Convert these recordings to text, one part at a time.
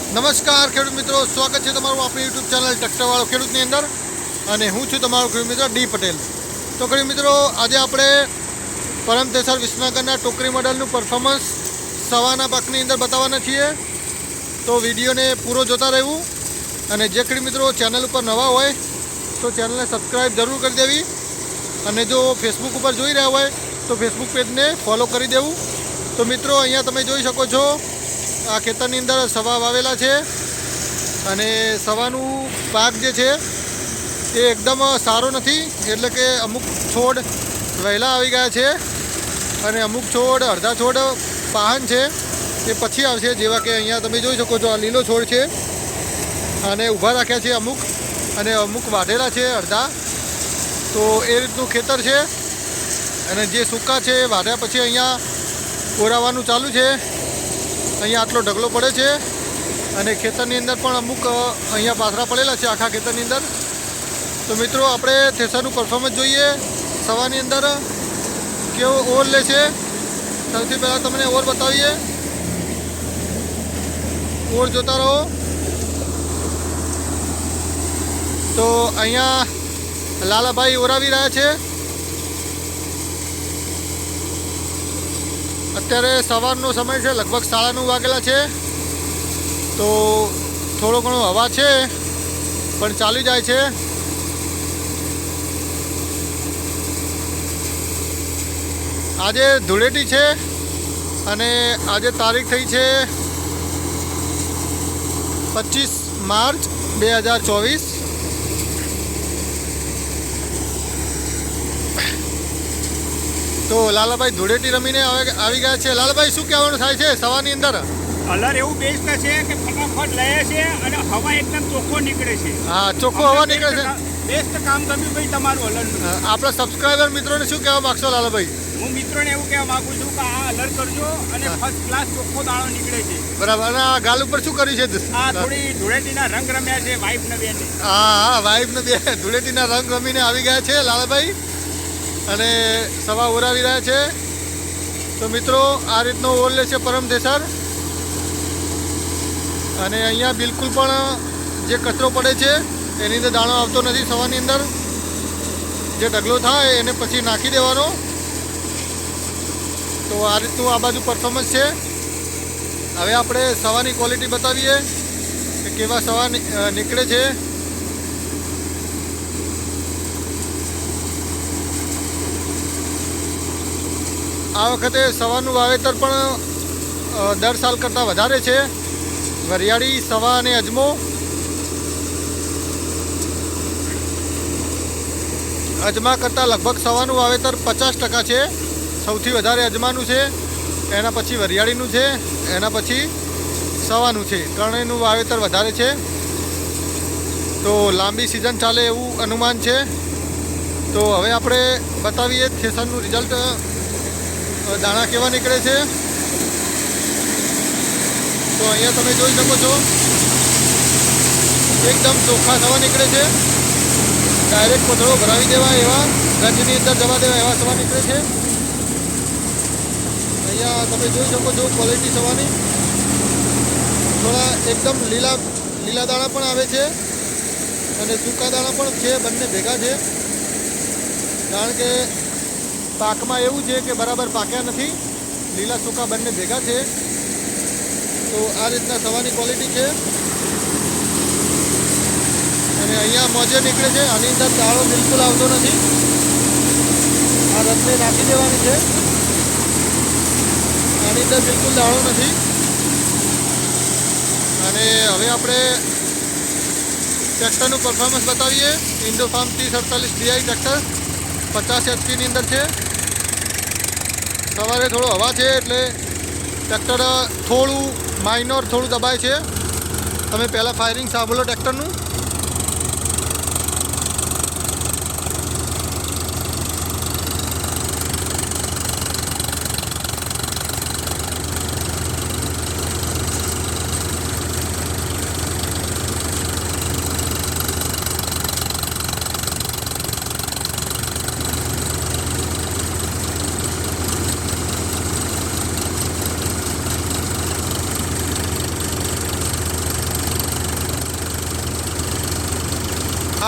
નમસ્કાર ખેડૂત મિત્રો, સ્વાગત છે તમારું આપણી યુટ્યુબ ચેનલ ટ્રેક્ટરવાળો ખેડૂતની અંદર અને હું છું તમારો ખેડૂત મિત્ર ડી પટેલ. તો ખેડૂત મિત્રો, આજે આપણે પરમ તેસર વિસનગરના ટોકરી મોડલનું પરફોર્મન્સ સવાના પાકની અંદર બતાવવાના છીએ. તો વિડીયોને પૂરો જોતા રહેવું અને જે ખેડૂત મિત્રો ચેનલ ઉપર નવા હોય તો ચેનલને સબસ્ક્રાઈબ જરૂર કરી દેવી અને જો ફેસબુક ઉપર જોઈ રહ્યા હોય તો ફેસબુક પેજને ફોલો કરી દેવું. તો મિત્રો, અહીંયા તમે જોઈ શકો છો આ ખેતરની અંદર સવા વાવેલા છે અને સવાનું પાક જે છે એ એકદમ સારો નથી, એટલે કે અમુક છોડ વહેલા આવી ગયા છે અને અમુક છોડ અડધા છોડ પાહન છે એ પછી આવશે. જેવા કે અહીંયા તમે જોઈ શકો છો આ લીલો છોડ છે અને ઊભા રાખ્યા છે અમુક, અને અમુક વાઢેલા છે અડધા. તો એ રીતનું ખેતર છે અને જે સૂકા છે વાઢ્યા પછી અહીંયા કોરાવાનું ચાલુ છે. અહીંયા આટલો ઢગલો પડે છે અને ખેતરની અંદર પણ અમુક અહીંયા પાથરા પડેલા છે આખા ખેતરની અંદર. તો મિત્રો, આપણે થેસરનું પરફોર્મન્સ જોઈએ સવાની અંદર કેવો ઓર લે છે. સૌથી પહેલાં તમને ઓર બતાવીએ, ઓર જોતા રહો. તો અહીંયા લાલાભાઈ ઓરાવી રહ્યા છે. અત્યારે સવારનો સમય છે, લગભગ 9:30 વાગેલા છે. તો થોડો ઘણો હવા છે પણ ચાલી જાય છે. આજે ધૂળેટી છે અને આજે તારીખ થઈ છે 25 માર્ચ 2024. તો લાલાભાઈ ધૂળેટી રમીને આવી ગયા છે. લાલાભાઈ, શું કહેવાનું થાય છે સવાની અંદર? કલર એવું બેસ્ટ છે કે ફટાફટ લે છે અને હવા એકદમ ચોખ્ખો નીકળે છે. હા, ચોખ્ખો હવા નીકળે છે. બેસ્ટ કામ કર્યું ભાઈ તમારું અલર. આપણા સબસ્ક્રાઈબર મિત્રોને શું કહેવા માગશો લાલાભાઈ? હું મિત્રોને એવું કહેવા માંગુ છું કે આ અલર કરજો અને ફર્સ્ટ ક્લાસ ચોખ્ખો દાણો નીકળે છે. બરાબર. અને આ ગાલ ઉપર શું કર્યું છે? આ થોડી ધૂળેટીના રંગ રમ્યા છે વાઇફ ને બેન. હા, વાઇફ ને બે ધૂળેટીના રંગ રમીને આવી ગયા છે લાલાભાઈ અને સવા ઓરાવી રહ્યા છે. તો મિત્રો, આ રીતનો ઓર લે છે પરમ તેસર. અને અહીંયા બિલકુલ પણ જે કચરો પડે છે એની અંદર દાણો આવતો નથી. સવાની અંદર જે ઢગલો થાય એને પછી નાખી દેવાનો. તો આ રીતનું આ બાજુ પરફોર્મન્સ છે. હવે આપણે સવાની ક્વોલિટી બતાવીએ કે કેવા સવા નીકળે છે. આ વખતે સવાનું વાવેતર પણ દર સાલ કરતાં વધારે છે. વરિયાળી, સવા અને અજમો. અજમા કરતાં લગભગ સવાનું વાવેતર 50% છે. સૌથી વધારે અજમાનું છે, એના પછી વરિયાળીનું છે, એના પછી સવાનું છે. ત્રણેયનું વાવેતર વધારે છે. તો લાંબી સિઝન ચાલે એવું અનુમાન છે. તો હવે આપણે બતાવીએ થેસરનું રિઝલ્ટ, દાણા કેવા નીકળે છે. તો અહીંયા તમે જોઈ શકો છો એકદમ ચોખ્ખા સવા નીકળે છે. ડાયરેક્ટ કોથળો ભરાવી દેવા એવા, ગંજની અંદર જવા દેવા એવા સવા નીકળે છે. અહીંયા તમે જોઈ શકો છો ક્વોલિટી સવાની. થોડા એકદમ લીલા દાણા પણ આવે છે અને સૂકા દાણા પણ છે, બંને ભેગા છે. કારણ કે પાકમાં એવું છે કે બરાબર પાક્યા નથી, લીલા સૂકા બંને ભેગા છે. તો આ રીતના સવાની ક્વોલિટી છે. અને અહીંયા મોજે નીકળે છે. આની અંદર દાળો બિલકુલ આવતો નથી. આ રસને નાખી દેવાની છે. આની અંદર બિલકુલ દાળો નથી. અને હવે આપણે ટ્રેક્ટરનું પરફોર્મન્સ બતાવીએ. ઇન્ડોફાર્મ 3048 DI ટ્રેક્ટર 50 HP અંદર છે. સવારે થોડો હવા છે એટલે ટ્રેક્ટર થોડું માઇનોર થોડું દબાય છે. તમે પહેલાં ફાયરિંગ સાંભળો ટ્રેક્ટરનું.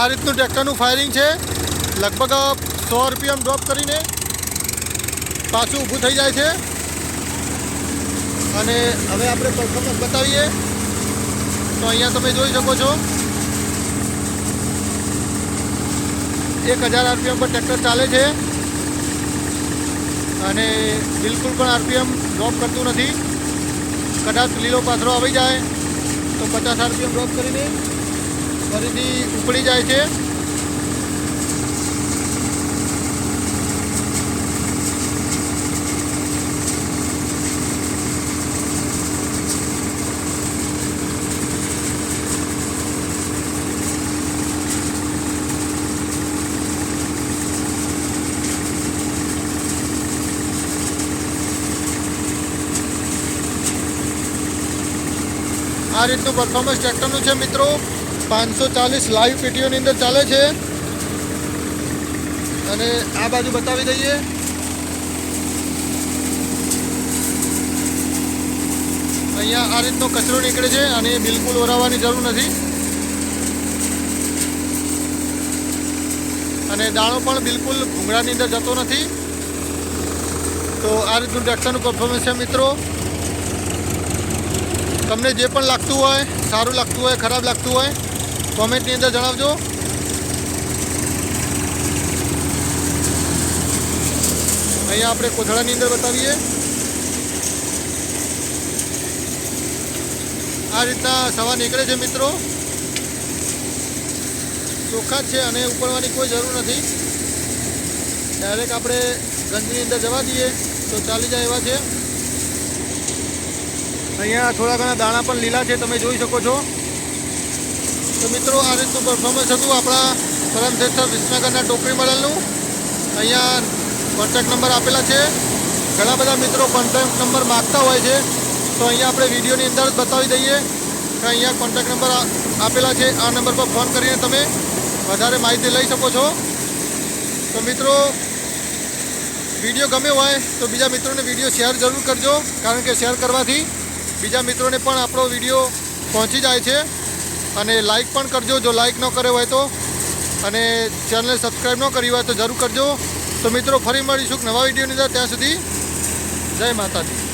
આ રીતનું ટ્રેક્ટરનું ફાયરિંગ છે. લગભગ 100 RPM ડ્રોપ કરીને પાછું ઊભું થઈ જાય છે. અને હવે આપણે પરફોર્મન્સ બતાવીએ તો અહીંયા તમે જોઈ શકો છો 1000 RPM પર ટ્રેક્ટર ચાલે છે અને બિલકુલ પણ RPM ડ્રોપ કરતું નથી. કદાચ લીલો પાથરો આવી જાય તો 50 RPM ડ્રોપ કરીને ફરીથી ઉપડી જાય છે. આ રીતનું પરફોર્મન્સ ટ્રેક્ટરનું છે મિત્રો. 540 લાઈવ પેટીઓની અંદર ચાલે છે. અને આ બાજુ બતાવી દઈએ. અહીંયા આ રીતનો કચરો નીકળે છે અને બિલકુલ ઓરાવવાની જરૂર નથી. અને દાણો પણ બિલકુલ ભૂંગળાની અંદર જતો નથી. તો આ રીતનું ટ્રેક્ટરનું પરફોર્મન્સ છે મિત્રો. તમને જે પણ લાગતું હોય, સારું લાગતું હોય, ખરાબ લાગતું હોય, કોમેન્ટની અંદર જણાવજો. અહીંયા આપણે કોથળાની અંદર બતાવીએ. આ રીતના સવા નીકળે છે મિત્રો. ચોખ્ખા જ છે અને ઉપડવાની કોઈ જરૂર નથી. ડાયરેક્ટ આપણે ગંજની અંદર જવા દઈએ તો ચાલી જાય એવા છે. અહીંયા થોડા ઘણા દાણા પણ લીલા છે, તમે જોઈ શકો છો. તો મિત્રો આ રીતનું પરફોર્મન્સ હતું આપણા પરમતેસર વિસનગરના ટોકરી મોડલનું. અહીંયા કોન્ટેક્ટ નંબર આપેલા છે. ઘણા બધા મિત્રો કોન્ટેક્ટ નંબર માગતા હોય છે તો અહીંયા આપણે વિડીયોની અંદર જ બતાવી દઈએ કે અહીંયા કોન્ટેક્ટ નંબર આપેલા છે. આ નંબર પર ફોન કરીને તમે વધારે માહિતી લઈ શકો છો. તો મિત્રો વિડીયો ગમ્યો હોય તો બીજા મિત્રોને વિડીયો શેર જરૂર કરજો, કારણ કે શેર કરવાથી બીજા મિત્રોને પણ આપણો વિડીયો પહોંચી જાય છે. અને લાઈક પણ કરજો જો લાઈક ન કર્યો હોય તો. અને ચેનલને સબસ્ક્રાઈબ ન કરી હોય તો જરૂર કરજો. તો મિત્રો ફરી મળીશું નવા વિડીયોની અંદર. ત્યાં સુધી જય માતાજી.